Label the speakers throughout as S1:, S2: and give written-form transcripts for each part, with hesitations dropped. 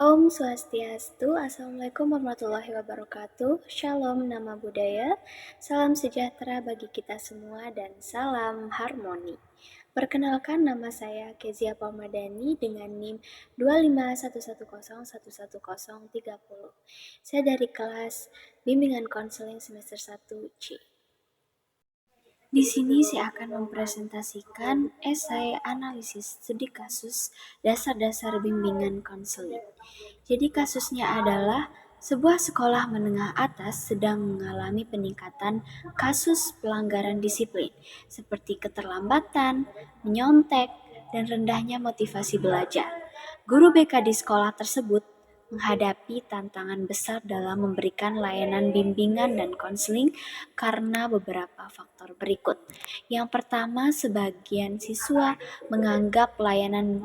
S1: Om Swastiastu, Assalamualaikum warahmatullahi wabarakatuh, Shalom Nama Budaya, salam sejahtera bagi kita semua dan salam harmoni. Perkenalkan, nama saya Kezia Pamadani dengan NIM 251101130. Saya dari kelas Bimbingan Konseling semester 1C. Di sini saya akan mempresentasikan esai analisis studi kasus dasar-dasar bimbingan konseling. Jadi kasusnya adalah sebuah sekolah menengah atas sedang mengalami peningkatan kasus pelanggaran disiplin seperti keterlambatan, menyontek, dan rendahnya motivasi belajar. Guru BK di sekolah tersebut menghadapi tantangan besar dalam memberikan layanan bimbingan dan konseling karena beberapa faktor berikut. Yang pertama, sebagian siswa menganggap layanan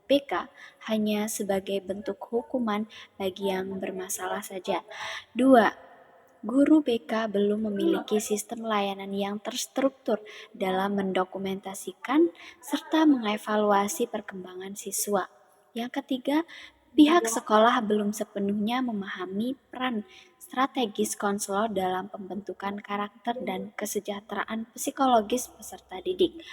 S1: BK hanya sebagai bentuk hukuman bagi yang bermasalah saja. 2. Guru BK belum memiliki sistem layanan yang terstruktur dalam mendokumentasikan serta mengevaluasi perkembangan siswa. Yang ketiga, pihak sekolah belum sepenuhnya memahami peran strategis konselor dalam pembentukan karakter dan kesejahteraan psikologis peserta didik.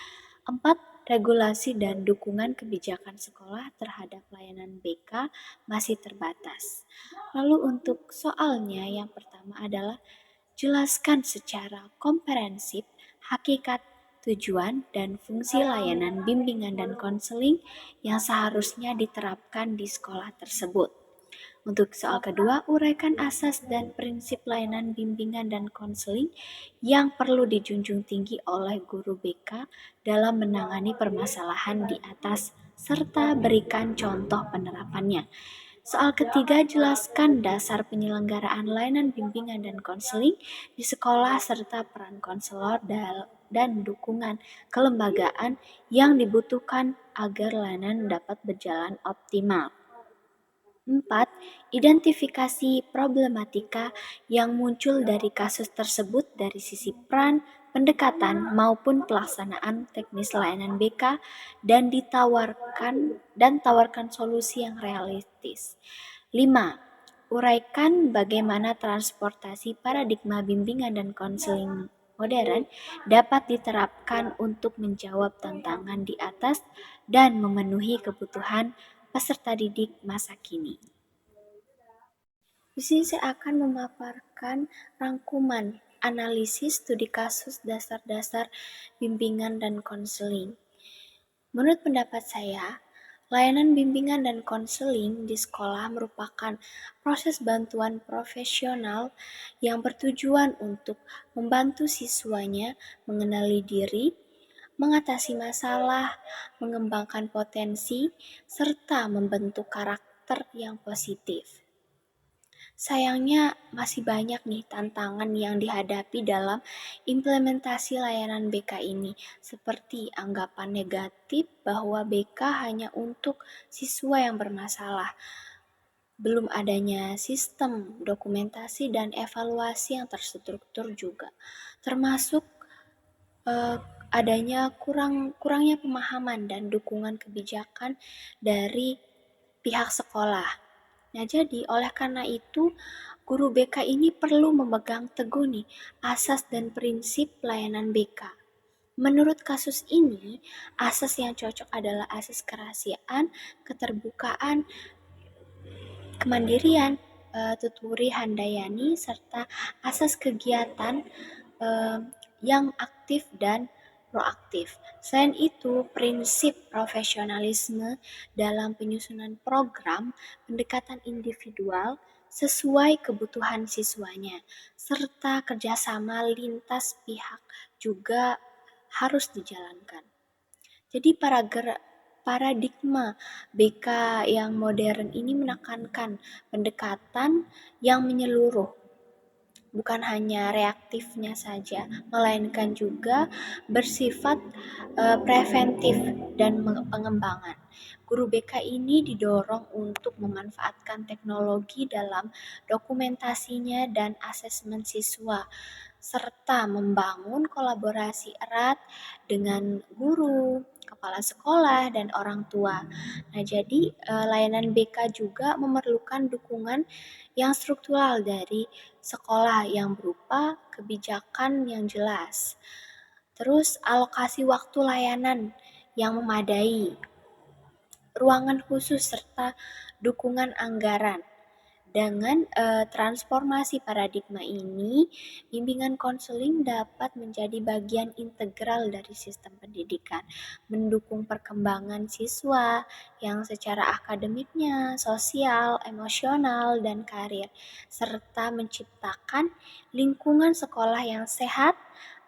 S1: 4. Regulasi dan dukungan kebijakan sekolah terhadap layanan BK masih terbatas. Lalu untuk soalnya yang pertama adalah jelaskan secara komprehensif hakikat, tujuan, dan fungsi layanan bimbingan dan konseling yang seharusnya diterapkan di sekolah tersebut. Untuk soal kedua, uraikan asas dan prinsip layanan bimbingan dan konseling yang perlu dijunjung tinggi oleh guru BK dalam menangani permasalahan di atas, serta berikan contoh penerapannya. Soal ketiga, jelaskan dasar penyelenggaraan layanan bimbingan dan konseling di sekolah serta peran konselor dan dukungan kelembagaan yang dibutuhkan agar layanan dapat berjalan optimal. 4. Identifikasi problematika yang muncul dari kasus tersebut dari sisi peran, pendekatan, maupun pelaksanaan teknis layanan BK dan tawarkan solusi yang realistis. 5. Uraikan bagaimana transportasi paradigma bimbingan dan konseling modern dapat diterapkan untuk menjawab tantangan di atas dan memenuhi kebutuhan peserta didik masa kini. Di sini saya akan memaparkan rangkuman analisis studi kasus dasar-dasar bimbingan dan konseling. Menurut pendapat saya, layanan bimbingan dan konseling di sekolah merupakan proses bantuan profesional yang bertujuan untuk membantu siswanya mengenali diri, mengatasi masalah, mengembangkan potensi, serta membentuk karakter yang positif. Sayangnya masih banyak nih tantangan yang dihadapi dalam implementasi layanan BK ini, seperti anggapan negatif bahwa BK hanya untuk siswa yang bermasalah, belum adanya sistem dokumentasi dan evaluasi yang terstruktur juga, termasuk adanya kurangnya pemahaman dan dukungan kebijakan dari pihak sekolah. Nah, jadi oleh karena itu guru BK ini perlu memegang teguh nih asas dan prinsip pelayanan BK. Menurut kasus ini, asas yang cocok adalah asas kerahasiaan, keterbukaan, kemandirian, tuturi handayani, serta asas kegiatan yang aktif dan proaktif. Selain itu, prinsip profesionalisme dalam penyusunan program pendekatan individual sesuai kebutuhan siswanya, serta kerjasama lintas pihak juga harus dijalankan. Jadi paradigma BK yang modern ini menekankan pendekatan yang menyeluruh, bukan hanya reaktifnya saja, melainkan juga bersifat preventif dan pengembangan. Guru BK ini didorong untuk memanfaatkan teknologi dalam dokumentasinya dan asesmen siswa, serta membangun kolaborasi erat dengan guru, kepala sekolah, dan orang tua. Nah, jadi layanan BK juga memerlukan dukungan yang struktural dari sekolah yang berupa kebijakan yang jelas. Terus alokasi waktu layanan yang memadai, ruangan khusus serta dukungan anggaran. Dengan transformasi paradigma ini, bimbingan konseling dapat menjadi bagian integral dari sistem pendidikan, mendukung perkembangan siswa yang secara akademiknya, sosial, emosional, dan karir, serta menciptakan lingkungan sekolah yang sehat,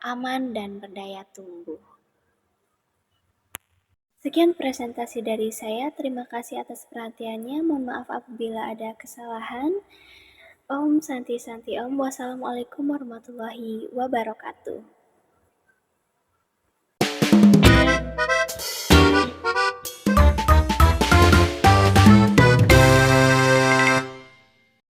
S1: aman, dan berdaya tumbuh. Sekian presentasi dari saya. Terima kasih atas perhatiannya. Mohon maaf apabila ada kesalahan. Om Santi Santi Om. Wassalamualaikum warahmatullahi wabarakatuh.